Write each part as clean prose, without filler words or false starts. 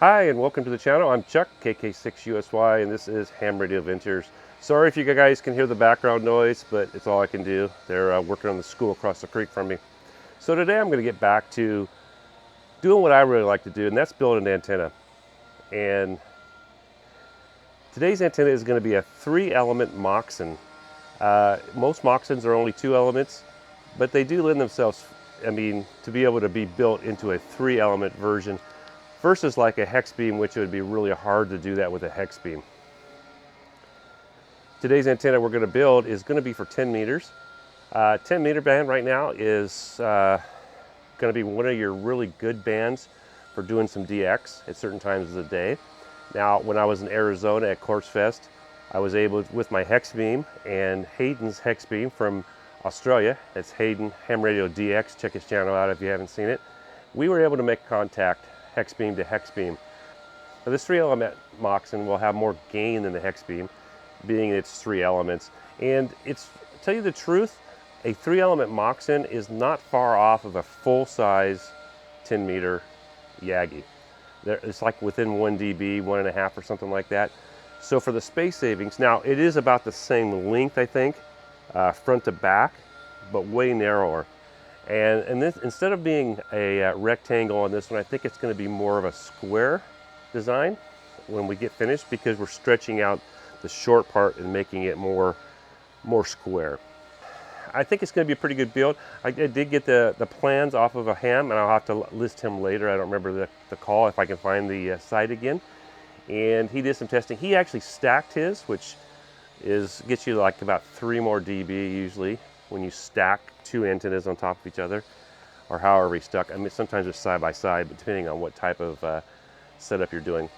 Hi and welcome to the channel. I'm Chuck, KK6USY, and this is Ham Radio Ventures. Sorry if you guys can hear the background noise, but it's all I can do. They're working on the school across the creek from me. So today I'm going to get back to doing what I really like to do, and that's build an antenna. And today's antenna is going to be a 3-element Moxon. Most Moxons are only 2 elements, but they do lend themselves, to be able to be built into a 3-element version versus like a hex beam, which it would be really hard to do that with a hex beam. Today's antenna we're going to build is going to be for 10 meters. 10 meter band right now is going to be one of your really good bands for doing some DX at certain times of the day. Now, when I was in Arizona at Corpse Fest, I was able, with my hex beam and Hayden's hex beam from Australia, that's Hayden Ham Radio DX, check his channel out if you haven't seen it, we were able to make contact hex beam to hex beam. Now, this 3-element Moxon will have more gain than the hex beam, being its 3 elements. And it's, to tell you the truth, a 3-element Moxon is not far off of a full-size 10-meter Yagi. It's like within 1 dB, 1.5 or something like that. So for the space savings, now it is about the same length, I think, front to back, but way narrower. And this, instead of being a rectangle on this one, I think it's going to be more of a square design when we get finished, because we're stretching out the short part and making it more square. I think it's going to be a pretty good build. I did get the plans off of a ham, and I'll have to list him later. I don't remember the call, if I can find the site again. And he did some testing. He actually stacked his, which gets you like about 3 more dB usually when you stack 2 antennas on top of each other, or however he stuck. Sometimes it's side by side, but depending on what type of setup you're doing.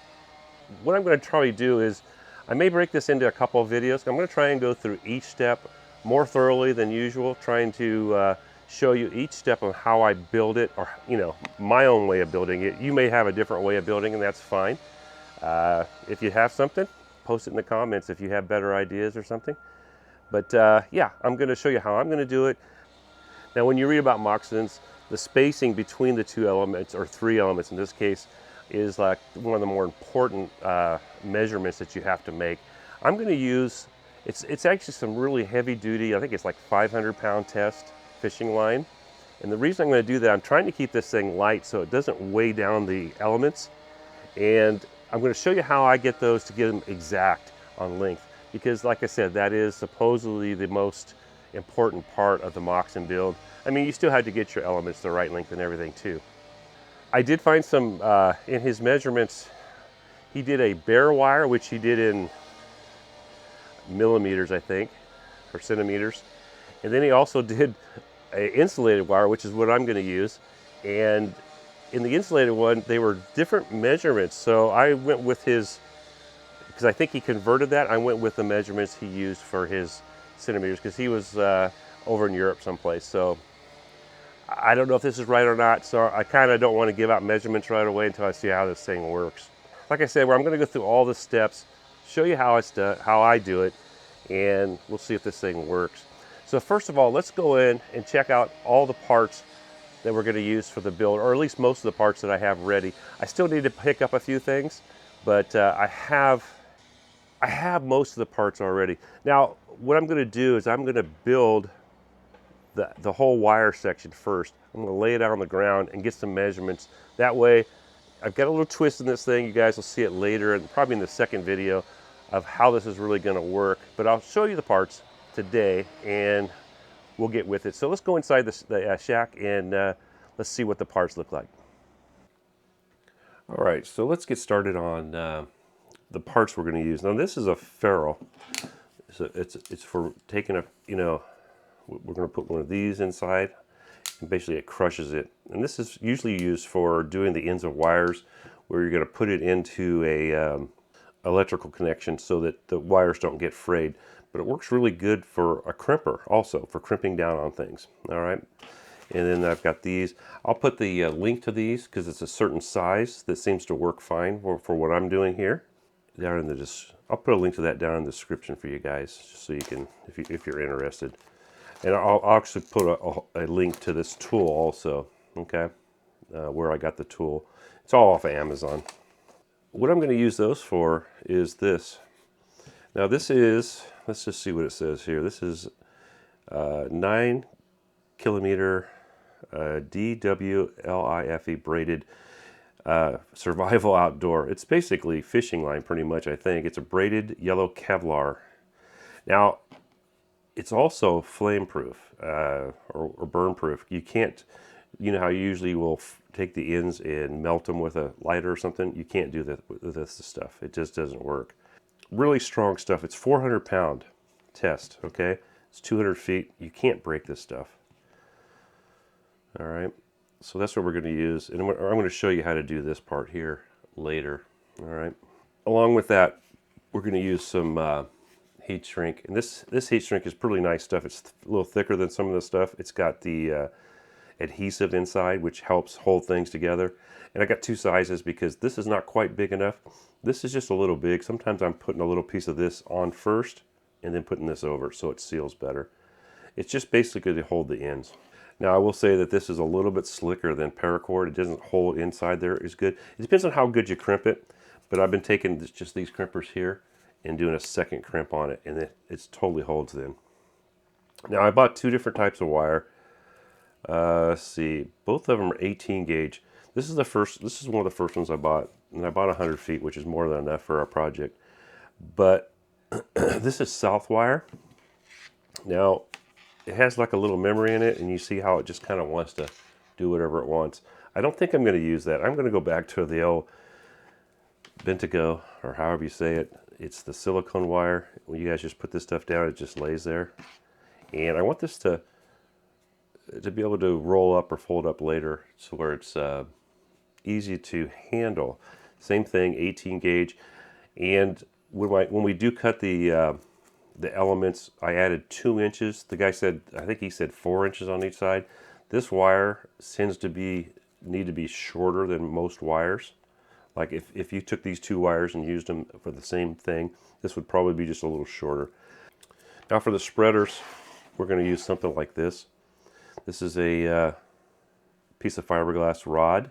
What I'm going to try to do is, I may break this into a couple of videos. I'm going to try and go through each step more thoroughly than usual, trying to show you each step of how I build it, or my own way of building it. You may have a different way of building, and that's fine. If you have something, post it in the comments if you have better ideas or something. But yeah, I'm going to show you how I'm going to do it. Now, when you read about Moxons, the spacing between the 2 elements, or 3 elements in this case, is like one of the more important measurements that you have to make. I'm going to use, it's actually some really heavy duty, I think it's like 500-pound test fishing line. And the reason I'm going to do that, I'm trying to keep this thing light so it doesn't weigh down the elements. And I'm going to show you how I get those to get them exact on length. Because like I said, that is supposedly the most important part of the Moxon build. You still have to get your elements the right length and everything too. I did find some, in his measurements, he did a bare wire, which he did in millimeters, I think, or centimeters. And then he also did an insulated wire, which is what I'm going to use. And in the insulated one, they were different measurements. So I went with his, because I think he converted that, I went with the measurements he used for his centimeters, because he was over in Europe someplace. So I don't know if this is right or not, so I kind of don't want to give out measurements right away until I see how this thing works. Like I said, I'm going to go through all the steps, show you how I do it, and we'll see if this thing works. So first of all, let's go in and check out all the parts that we're going to use for the build, or at least most of the parts that I have ready. I still need to pick up a few things, but I have most of the parts already. Now, what I'm going to do is I'm going to build the whole wire section first. I'm going to lay it out on the ground and get some measurements. That way, I've got a little twist in this thing. You guys will see it later, and probably in the second video, of how this is really going to work. But I'll show you the parts today, and we'll get with it. So let's go inside the shack, and let's see what the parts look like. All right, so let's get started on the parts we're going to use. Now, this is a ferrule. So it's for taking we're going to put one of these inside, and basically it crushes it. And this is usually used for doing the ends of wires, where you're going to put it into a electrical connection so that the wires don't get frayed. But it works really good for a crimper also, for crimping down on things. All right. And then I've got these. I'll put the link to these because it's a certain size that seems to work fine for what I'm doing here. Down in I'll put a link to that down in the description for you guys, just so you can, if you're interested. And I'll actually put a link to this tool also, okay, where I got the tool. It's all off of Amazon. what I'm going to use those for is this. Now this is, let's just see what it says here. This is 9 kilometer DWLIFE braided survival outdoor. It's basically fishing line pretty much, I think. It's a braided yellow Kevlar. Now, it's also flame proof or burn proof. You can't, you know how you usually will take the ends and melt them with a lighter or something? You can't do that with this stuff. It just doesn't work. Really strong stuff. It's 400-pound test, okay? It's 200 feet. You can't break this stuff. All right, so that's what we're going to use. And I'm going to show you how to do this part here later. All right. Along with that, we're going to use some heat shrink. And this heat shrink is pretty nice stuff. It's a little thicker than some of the stuff. It's got the adhesive inside, which helps hold things together. And I got two sizes because this is not quite big enough. This is just a little big. Sometimes I'm putting a little piece of this on first and then putting this over so it seals better. It's just basically to hold the ends. Now I will say that this is a little bit slicker than paracord. It doesn't hold inside there as good. It depends on how good you crimp it, but I've been taking just these crimpers here and doing a second crimp on it, and it totally holds then. Now I bought two different types of wire. Let's see, both of them are 18 gauge. This is one of the first ones I bought, and I bought 100 feet, which is more than enough for our project. But this is south wire. Now it has like a little memory in it, and you see how it just kind of wants to do whatever it wants. I don't think I'm going to use that. I'm going to go back to the old Bentigo, or however you say it. It's the silicone wire. When you guys just put this stuff down, it just lays there. And I want this to be able to roll up or fold up later, so where it's easy to handle. Same thing, 18 gauge. And when we do cut the elements, I added 2 inches. The guy said, I think he said 4 inches on each side. This wire tends to need to be shorter than most wires. Like if you took these 2 wires and used them for the same thing, this would probably be just a little shorter. Now for the spreaders, we're going to use something like this. This is a piece of fiberglass rod.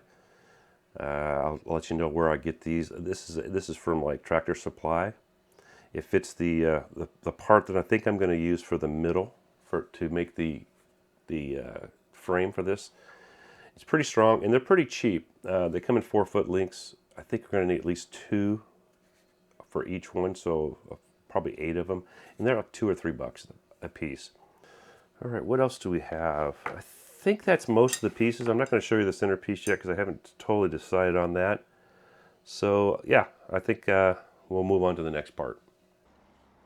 I'll let you know where I get these. This is from like Tractor Supply. It fits the part that I think I'm going to use for the middle to make the frame for this. It's pretty strong, and they're pretty cheap. They come in 4-foot links. I think we're going to need at least 2 for each one, so probably 8 of them, and they're like $2 or $3 a piece. All right, what else do we have? I think that's most of the pieces. I'm not going to show you the center piece yet because I haven't totally decided on that. So yeah, I think we'll move on to the next part.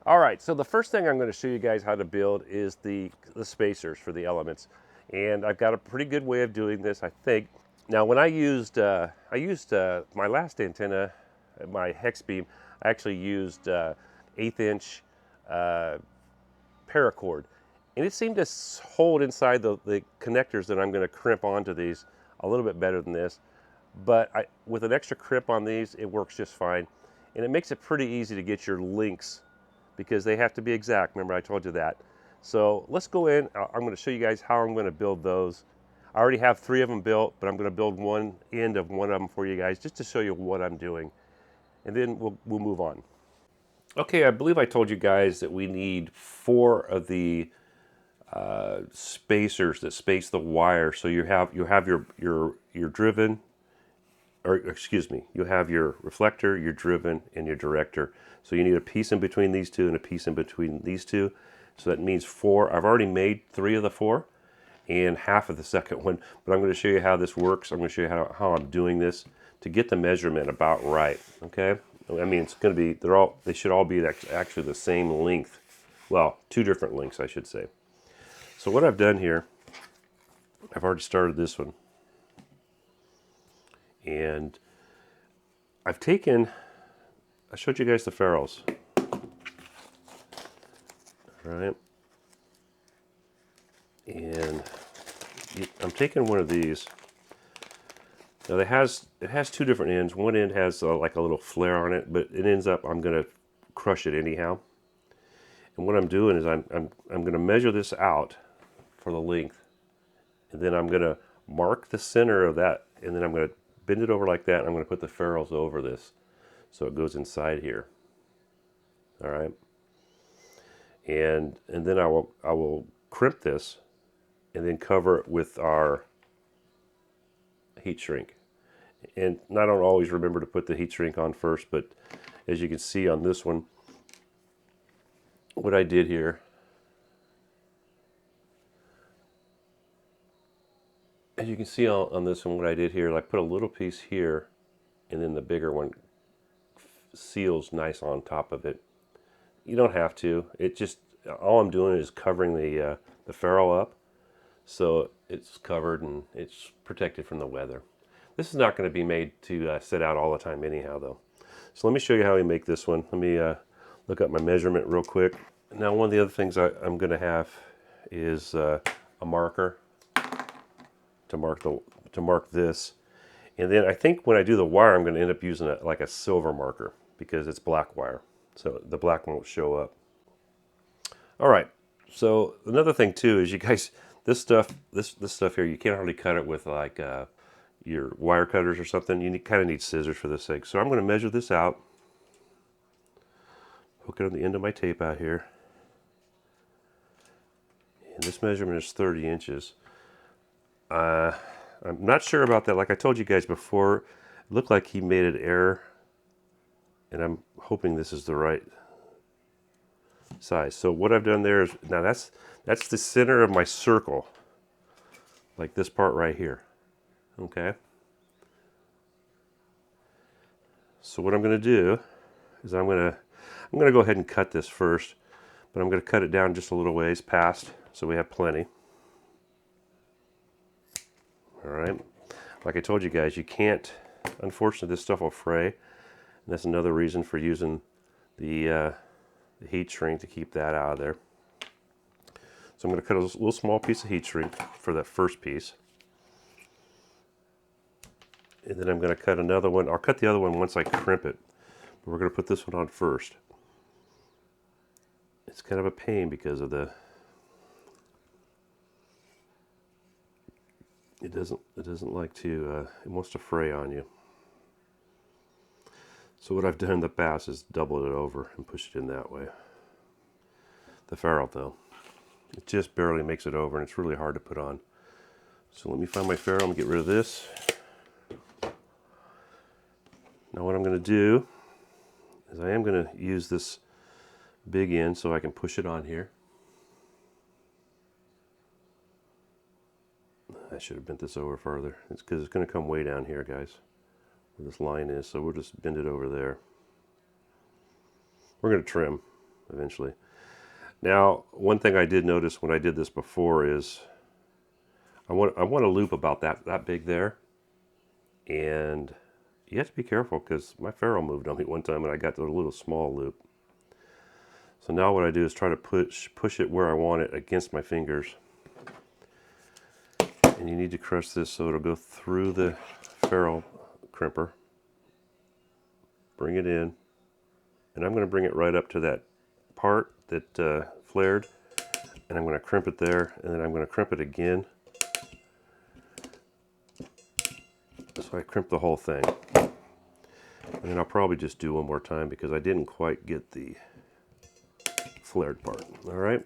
All right, so the first thing I'm going to show you guys how to build is the spacers for the elements. And I've got a pretty good way of doing this, I think. Now when I used my last antenna, my hex beam, I actually used 1/8 inch paracord. And it seemed to hold inside the connectors that I'm going to crimp onto these a little bit better than this. But with an extra crimp on these, it works just fine. And it makes it pretty easy to get your links because they have to be exact. Remember, I told you that. So let's go in. I'm going to show you guys how I'm going to build those. I already have 3 of them built, but I'm going to build one end of one of them for you guys just to show you what I'm doing. And then we'll move on. Okay, I believe I told you guys that we need 4 of the spacers that space the wire. So you have your driven, or excuse me, you have your reflector, your driven, and your director. So you need a piece in between these 2 and a piece in between these 2. So that means 4. I've already made 3 of the 4 and half of the second one, but I'm going to show you how this works. I'm going to show you how I'm doing this to get the measurement about right. Okay, I mean it's going to be they should all be actually the same length. Well, 2 different lengths, I should say. So what I've done here, I've already started this one. And I showed you guys the ferrules. All right. And I'm taking one of these. Now it has 2 different ends. One end has like a little flare on it, but it ends up, I'm going to crush it anyhow. And what I'm doing is I'm going to measure this out for the length, and then I'm going to mark the center of that, and then I'm going to bend it over like that, and I'm going to put the ferrules over this. So it goes inside here. All right. And then I will crimp this and then cover it with our heat shrink. And I don't always remember to put the heat shrink on first, but as you can see on this one, what I did here, as you can see on this one, what I did here, like put a little piece here, and then the bigger one seals nice on top of it. You don't have to. It just, all I'm doing is covering the ferrule up, so it's covered and it's protected from the weather. This is not going to be made to sit out all the time anyhow, though. So let me show you how we make this one. Let me look up my measurement real quick. Now, one of the other things I'm going to have is a marker to mark this. And then I think when I do the wire, I'm going to end up using like a silver marker because it's black wire. So the black won't show up. All right. So another thing too is, you guys, this stuff here, you can't hardly cut it with like your wire cutters or something. You kind of need scissors for this thing. So I'm going to measure this out. Hook it on the end of my tape out here. And this measurement is 30 inches. I'm not sure about that. Like I told you guys before, it looked like he made an error. And I'm hoping this is the right size. So what I've done there is, now that's the center of my circle. Like this part right here. Okay. So what I'm going to do is I'm going to go ahead and cut this first, but I'm going to cut it down just a little ways past so we have plenty. All right. Like I told you guys, you can't, unfortunately this stuff will fray, and that's another reason for using the heat shrink to keep that out of there. So I'm going to cut a little small piece of heat shrink for that first piece. And then I'm going to cut another one. I'll cut the other one once I crimp it. But we're going to put this one on first. It's kind of a pain because of it doesn't like to, it wants to fray on you. So what I've done in the past is double it over and push it in that way. The ferrule though, it just barely makes it over and it's really hard to put on. So let me find my ferrule and get rid of this. Now what I'm going to do is I am going to use this big end so I can push it on here. I should have bent this over further. It's because it's going to come way down here, guys, where this line is. So we'll just bend it over there. We're going to trim eventually. Now, one thing I did notice when I did this before is I want a loop about that big there, and you have to be careful because my ferrule moved on me one time and I got to a little small loop. So now what I do is try to push it where I want it against my fingers. And you need to crush this so it'll go through the ferrule crimper. Bring it in. And I'm going to bring it right up to that part that flared. And I'm going to crimp it there. And then I'm going to crimp it again. So I crimp the whole thing. And then I'll probably just do one more time because I didn't quite get the flared part. All right.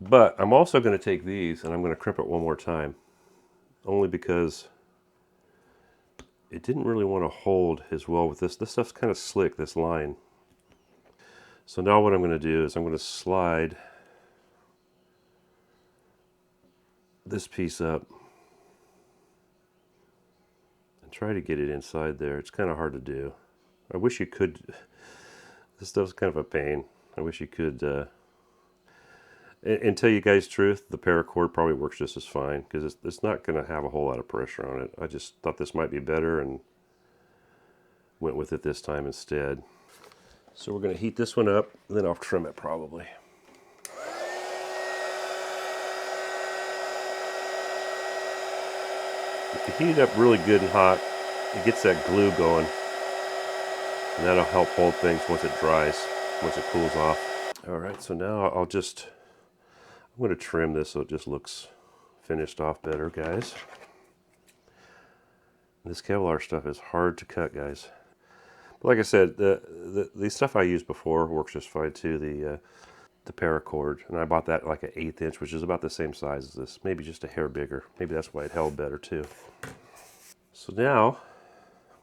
But I'm also going to take these and I'm going to crimp it one more time. Only because it didn't really want to hold as well with this. This stuff's kind of slick, this line. So now what I'm going to do is I'm going to slide this piece up and try to get it inside there. It's kind of hard to do. I wish you could. This stuff's kind of a pain. I wish you could. And tell you guys the truth, the paracord probably works just as fine because it's not going to have a whole lot of pressure on it. I just thought this might be better and went with it this time instead. So we're going to heat this one up, and then I'll trim it probably. If you heat it up really good and hot, it gets that glue going. And that'll help hold things once it dries, once it cools off. All right, so now I'm going to trim this so it just looks finished off better, guys. This Kevlar stuff is hard to cut, guys. Like I said, the stuff I used before works just fine too. The paracord, and I bought that like an 1/8 inch, which is about the same size as this, maybe just a hair bigger. Maybe that's why it held better too. So now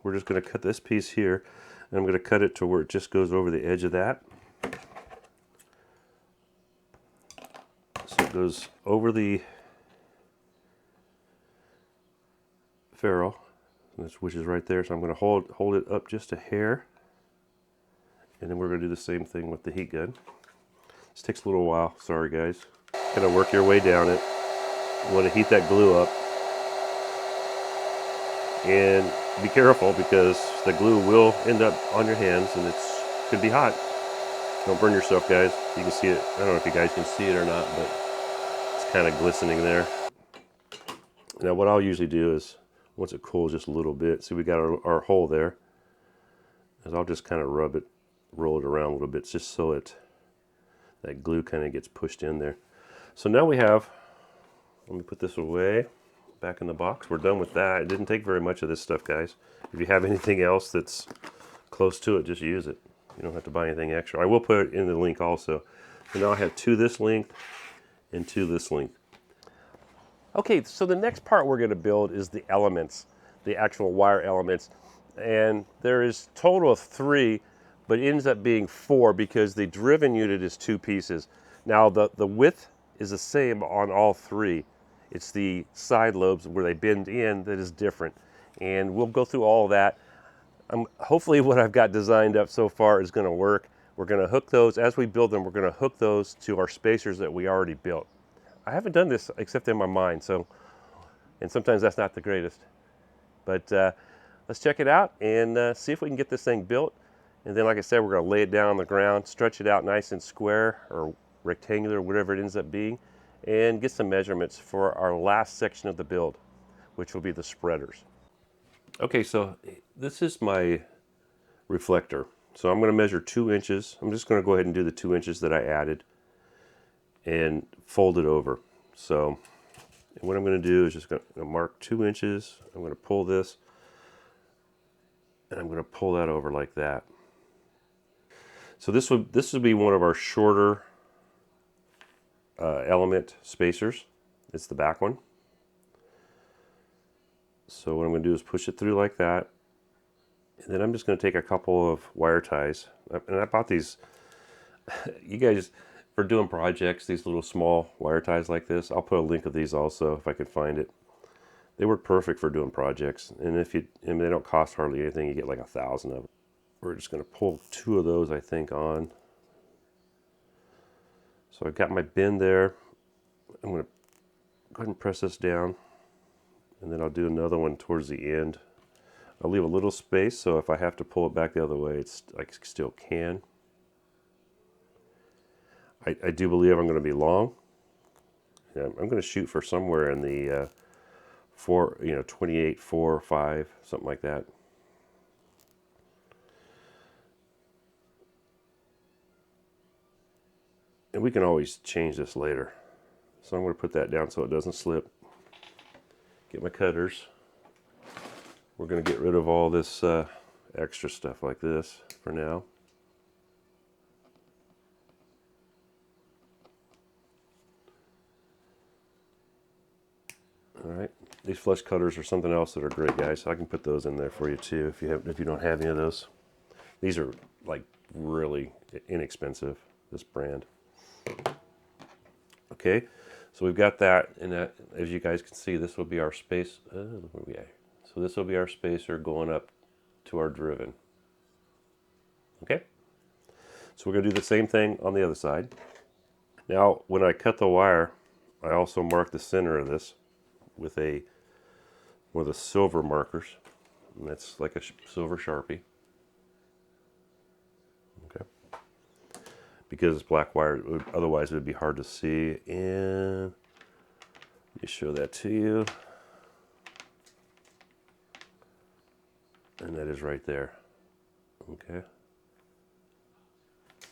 we're just going to cut this piece here, and I'm going to cut it to where it just goes over the edge of that. So it goes over the ferrule, which is right there. So I'm going to hold it up just a hair, and then we're going to do the same thing with the heat gun. This takes a little while. Sorry, guys. Kind of work your way down it. You want to heat that glue up, and be careful because the glue will end up on your hands, and it could be hot. Don't burn yourself, guys. You can see it. I don't know if you guys can see it or not, but it's kind of glistening there. Now, what I'll usually do is, once it cools just a little bit, see we got our hole there, is I'll just kind of rub it, roll it around a little bit, just so that glue kind of gets pushed in there. So now we have, let me put this away, back in the box. We're done with that. It didn't take very much of this stuff, guys. If you have anything else that's close to it, just use it. You don't have to buy anything extra. I will put it in the link also. So now I have 2 this length and 2 this length. Okay, so the next part we're going to build is the elements, the actual wire elements. And there is a total of 3, but it ends up being 4 because the driven unit is 2 pieces. Now the width is the same on all 3. It's the side lobes where they bend in that is different. And we'll go through all of that. Hopefully what I've got designed up so far is going to work. We're going to hook those, as we build them, we're going to hook those to our spacers that we already built. I haven't done this except in my mind, and sometimes that's not the greatest. But let's check it out and see if we can get this thing built. And then, like I said, we're going to lay it down on the ground, stretch it out nice and square or rectangular, whatever it ends up being, and get some measurements for our last section of the build, which will be the spreaders. Okay, so this is my reflector. So I'm going to measure 2 inches. I'm just going to go ahead and do the 2 inches that I added and fold it over. So what I'm going to do is just going to mark 2 inches. I'm going to pull this, and I'm going to pull that over like that. So this would be one of our shorter element spacers. It's the back one. So what I'm going to do is push it through like that, and then I'm just going to take a couple of wire ties. And I bought these, you guys, for doing projects, these little small wire ties like this. I'll put a link of these also if I can find it. They work perfect for doing projects, and and they don't cost hardly anything. You get like 1,000 of them. We're just going to pull 2 of those, I think, on. So I've got my bend there. I'm going to go ahead and press this down, and then I'll do another one towards the end. I'll leave a little space, so if I have to pull it back the other way, I still can. I do believe I'm going to be long. Yeah, I'm going to shoot for somewhere in the 28, 4, 5, something like that. And we can always change this later. So I'm going to put that down so it doesn't slip. Get my cutters. We're going to get rid of all this extra stuff like this for now. All right, these flush cutters are something else that are great, guys. So I can put those in there for you too if you don't have any of those. These are like really inexpensive, this brand. Okay, so we've got that, and as you guys can see, this will be our space. So this will be our spacer going up to our driven. Okay, so we're going to do the same thing on the other side. Now, when I cut the wire, I also mark the center of this with one of the silver markers, and that's like a silver Sharpie. Okay, because it's black wire, otherwise it would be hard to see. And let me show that to you. And that is right there. Okay. I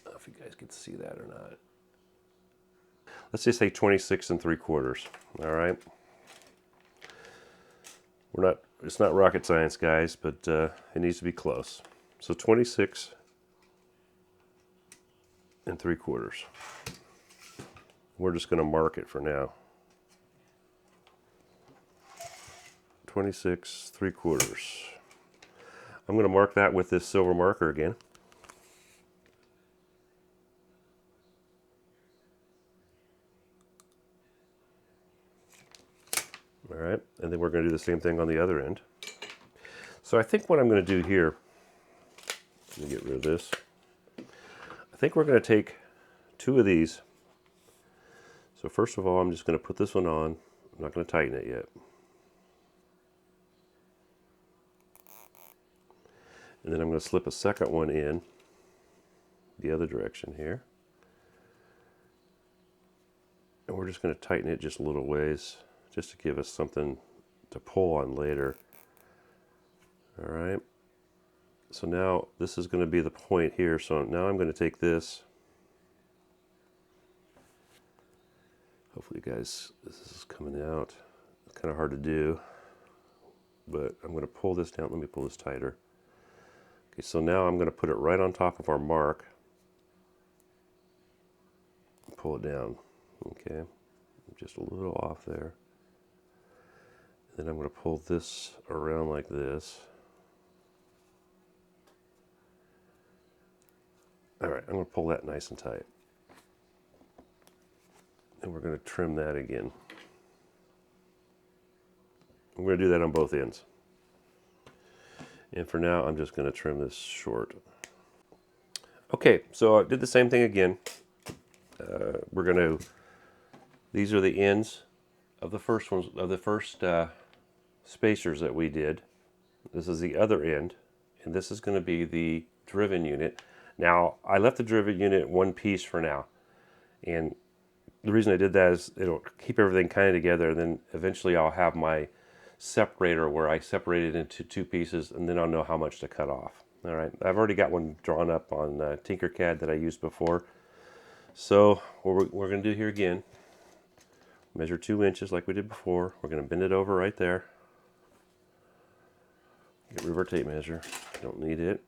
don't know if you guys can see that or not. Let's just say 26 3/4. All right. It's not rocket science, guys, but it needs to be close. So 26 3/4. We're just going to mark it for now. 26 3/4. I'm going to mark that with this silver marker again. All right, and then we're going to do the same thing on the other end. So I think what I'm going to do here, let me get rid of this. I think we're going to take 2 of these. So first of all, I'm just going to put this one on. I'm not going to tighten it yet. And then I'm going to slip a second one in the other direction here. And we're just going to tighten it just a little ways, just to give us something to pull on later. All right. So now this is going to be the point here. So now I'm going to take this. Hopefully you guys, this is coming out. It's kind of hard to do, but I'm going to pull this down. Let me pull this tighter. Okay, so now I'm going to put it right on top of our mark. Pull it down. Okay, just a little off there. And then I'm going to pull this around like this. All right, I'm going to pull that nice and tight. And we're going to trim that again. I'm going to do that on both ends. And for now, I'm just going to trim this short. Okay, so I did the same thing again. We're going to, these are the ends of the first ones, of the first spacers that we did. This is the other end, and this is going to be the driven unit. Now, I left the driven unit one piece for now, and the reason I did that is it'll keep everything kind of together, and then eventually I'll have my separator where I separate it into 2 pieces, and then I'll know how much to cut off. All right, I've already got one drawn up on Tinkercad that I used before. So what we're going to do here again, measure 2 inches like we did before. We're going to bend it over right there. Get rid of our tape measure. Don't need it.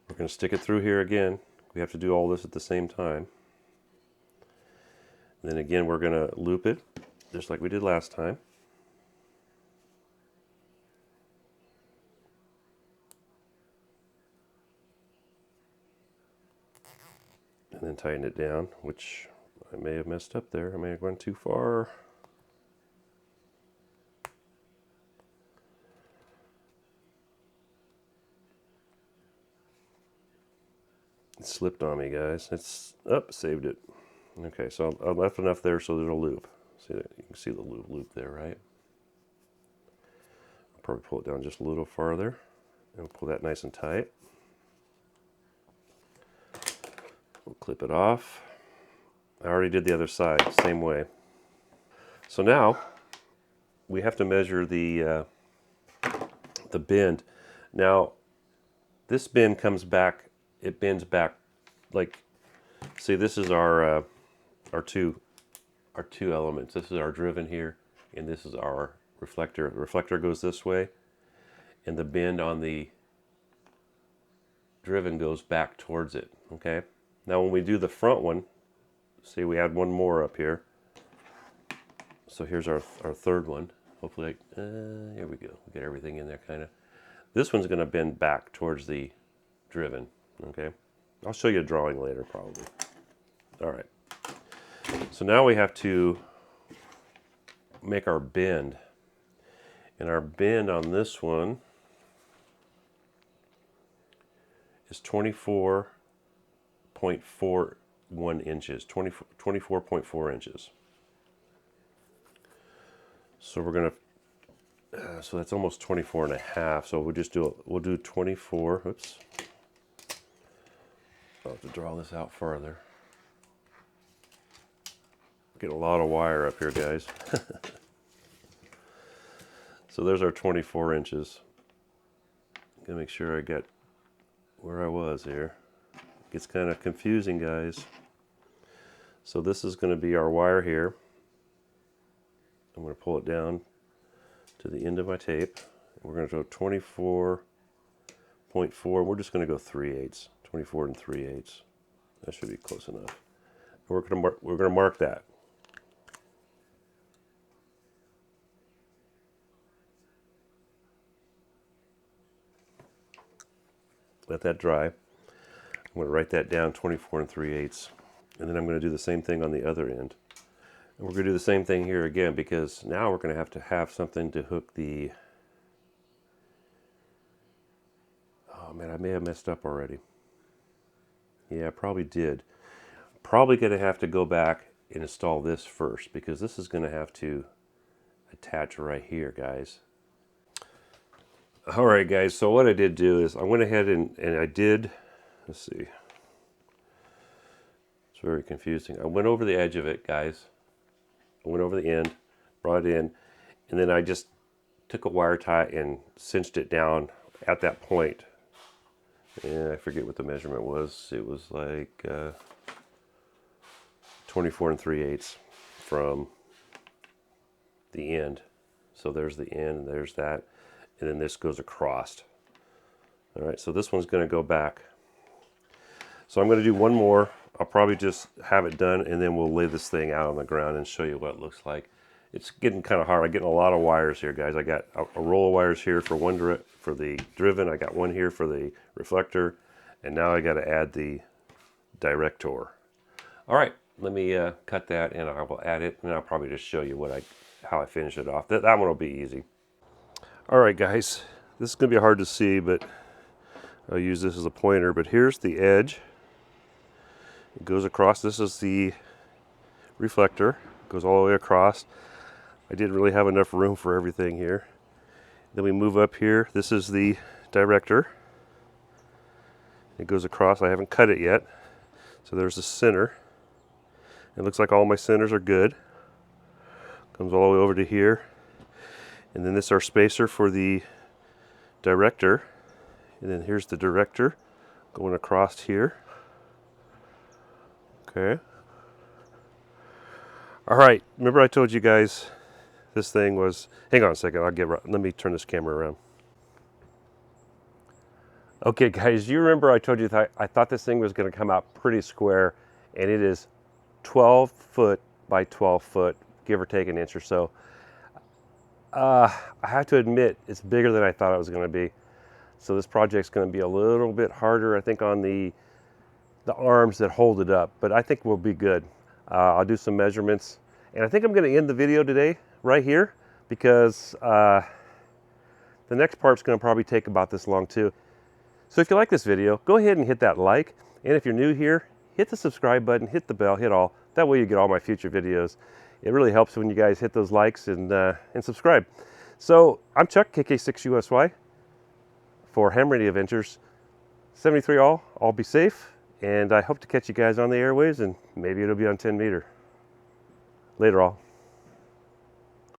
We're going to stick it through here again. We have to do all this at the same time. And then again, we're going to loop it just like we did last time. And then tighten it down, which I may have messed up there. I may have gone too far. It slipped on me, guys. It's up, saved it. Okay, so I left enough there so there's a loop. See that? You can see the loop there, right? I'll probably pull it down just a little farther, and pull that nice and tight. We'll clip it off. I already did the other side, same way. So now we have to measure the bend. Now this bend comes back. It bends back like. See, this is our two elements. This is our driven here, and this is our reflector. The reflector goes this way, and the bend on the driven goes back towards it. Okay. Now when we do the front one, see we add one more up here. So here's our third one. Hopefully, here we go. We get everything in there kind of. This one's going to bend back towards the driven. Okay. I'll show you a drawing later probably. All right. So now we have to make our bend. And our bend on this one is 24.41 inches, 24.4 inches. So we're going to, so that's almost 24 and a half. So we'll do 24, oops. I'll have to draw this out farther. Get a lot of wire up here, guys. So there's our 24 inches. Gotta make sure I got where I was here. Gets kind of confusing, guys. So this is going to be our wire here. I'm going to pull it down to the end of my tape, We're going to go 24.4. We're just going to go 3/8. 24 and 3/8. That should be close enough. We're going to mark that. Let that dry. I'm going to write that down, 24 and 3/8. And then I'm going to do the same thing on the other end. And we're going to do the same thing here again, because now we're going to have something to hook the... Oh man, I may have messed up already. Yeah, I probably did. Probably going to have to go back and install this first, because this is going to have to attach right here, guys. All right, guys, so what I did do is I went ahead and I did, let's see. It's very confusing. I went over the edge of it, guys. I went over the end, brought it in, and then I just took a wire tie and cinched it down at that point. And I forget what the measurement was. It was like 24 and 3/8 from the end. So there's the end, and there's that, and then this goes across. All right, so this one's going to go back. So I'm going to do one more. I'll probably just have it done, and then we'll lay this thing out on the ground and show you what it looks like. It's getting kind of hard. I'm getting a lot of wires here, guys. I got a roll of wires here for for the driven. I got one here for the reflector, and now I got to add the director. All right, let me cut that, and I will add it, and I'll probably just show you how I finish it off. That one will be easy. All right, guys, this is going to be hard to see, but I'll use this as a pointer. But here's the edge. It goes across. This is the reflector. It goes all the way across. I didn't really have enough room for everything here. Then we move up here. This is the director. It goes across. I haven't cut it yet. So there's the center. It looks like all my centers are good. Comes all the way over to here. And then this is our spacer for the director. And then here's the director going across here. Okay. All right. Remember I told you guys this thing was... Hang on a second. Let me turn this camera around. Okay, guys. You remember I told you that I thought this thing was going to come out pretty square, and it is 12 foot by 12 foot, give or take an inch or so. I have to admit, it's bigger than I thought it was going to be. So this project's going to be a little bit harder, I think, on the arms that hold it up, but I think we'll be good. I'll do some measurements, and I think I'm going to end the video today right here, because the next part's going to probably take about this long too. So if you like this video, go ahead and hit that like, and if you're new here, hit the subscribe button, hit the bell, hit all. That way you get all my future videos. It really helps when you guys hit those likes and subscribe. So I'm Chuck, KK6USY, for Ham Radio Adventures. 73 all be safe. And I hope to catch you guys on the airwaves, and maybe it'll be on 10 meter. Later all.